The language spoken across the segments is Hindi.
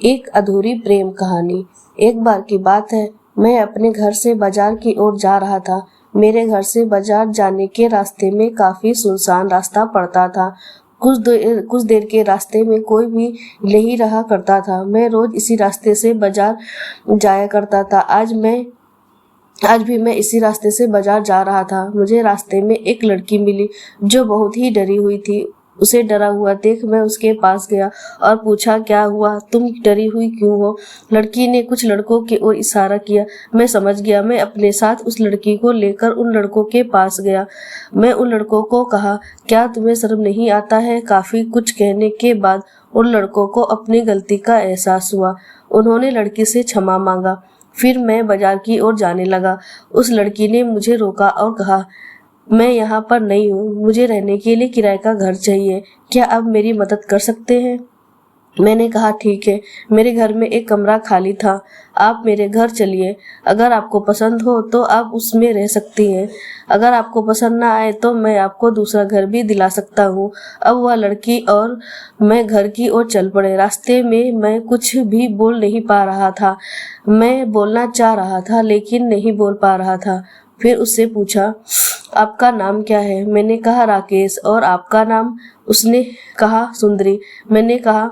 एक अधूरी प्रेम कहानी। एक बार की बात है, मैं अपने घर से बाजार की ओर जा रहा था। मेरे घर से बाजार जाने के रास्ते में काफी सुनसान रास्ता पड़ता था। कुछ देर के रास्ते में कोई भी नहीं रहा करता था। मैं रोज इसी रास्ते से बाजार जाया करता था। आज भी मैं इसी रास्ते से बाजार जा रहा था। मुझे रास्ते में एक लड़की मिली जो बहुत ही डरी हुई थी। उसे डरा हुआ देख मैं उसके पास गया और पूछा, क्या हुआ, तुम डरी हुई क्यों हो? लड़की ने कुछ लड़कों की ओर इशारा किया। मैं समझ गया। मैं अपने साथ उस लड़की को लेकर उन लड़कों के पास गया। मैं उन लड़कों को कहा, क्या तुम्हें शर्म नहीं आता है? काफी कुछ कहने के बाद उन लड़कों को अपनी गलती का एहसास हुआ। उन्होंने लड़की से क्षमा मांगा। फिर मैं बाजार की ओर जाने लगा। उस लड़की ने मुझे रोका और कहा, मैं यहाँ पर नई हूँ, मुझे रहने के लिए किराए का घर चाहिए, क्या आप मेरी मदद कर सकते हैं? मैंने कहा, ठीक है, मेरे घर में एक कमरा खाली था, आप मेरे घर चलिए। अगर आपको पसंद हो तो आप उसमें रह सकती हैं। अगर आपको पसंद ना आए तो मैं आपको दूसरा घर भी दिला सकता हूँ। अब वह लड़की और मैं घर की ओर चल पड़े। रास्ते में मैं कुछ भी बोल नहीं पा रहा था। मैं बोलना चाह रहा था लेकिन नहीं बोल पा रहा था। फिर उससे पूछा, आपका नाम क्या है? मैंने कहा, राकेश। और आपका नाम? उसने कहा, सुंदरी। मैंने कहा,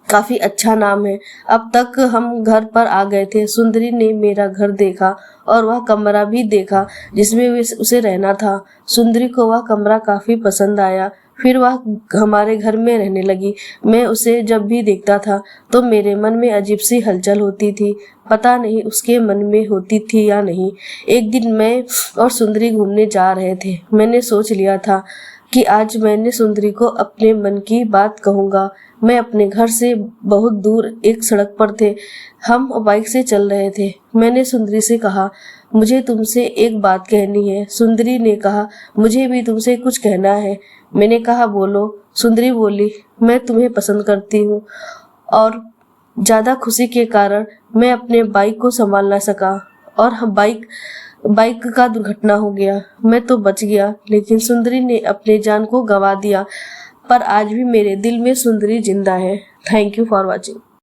काफी अच्छा नाम है। अब तक हम घर पर आ गए थे। सुंदरी ने मेरा घर देखा और वह कमरा भी देखा जिसमें उसे रहना था। सुंदरी को वह कमरा काफी पसंद आया। फिर वह हमारे घर में रहने लगी। मैं उसे जब भी देखता था तो मेरे मन में अजीब सी हलचल होती थी। पता नहीं उसके मन में होती थी या नहीं। एक दिन मैं और सुंदरी घूमने जा रहे थे। मैंने सोच लिया था कि आज मैंने सुंदरी को अपने मन की बात कहूँगा। मैं अपने घर से बहुत दूर एक सड़क पर थे। हम बाइक से चल रहे थे। मैंने सुंदरी से कहा, मुझे तुमसे एक बात कहनी है। सुंदरी ने कहा, मुझे भी तुमसे कुछ कहना है। मैंने कहा, बोलो। सुंदरी बोली, मैं तुम्हें पसंद करती हूँ। और ज़्यादा खुशी के कारण मैं अपने बाइक को संभाल ना सका और हम बाइक का दुर्घटना हो गया। मैं तो बच गया लेकिन सुंदरी ने अपने जान को गंवा दिया। पर आज भी मेरे दिल में सुंदरी जिंदा है। Thank you for watching.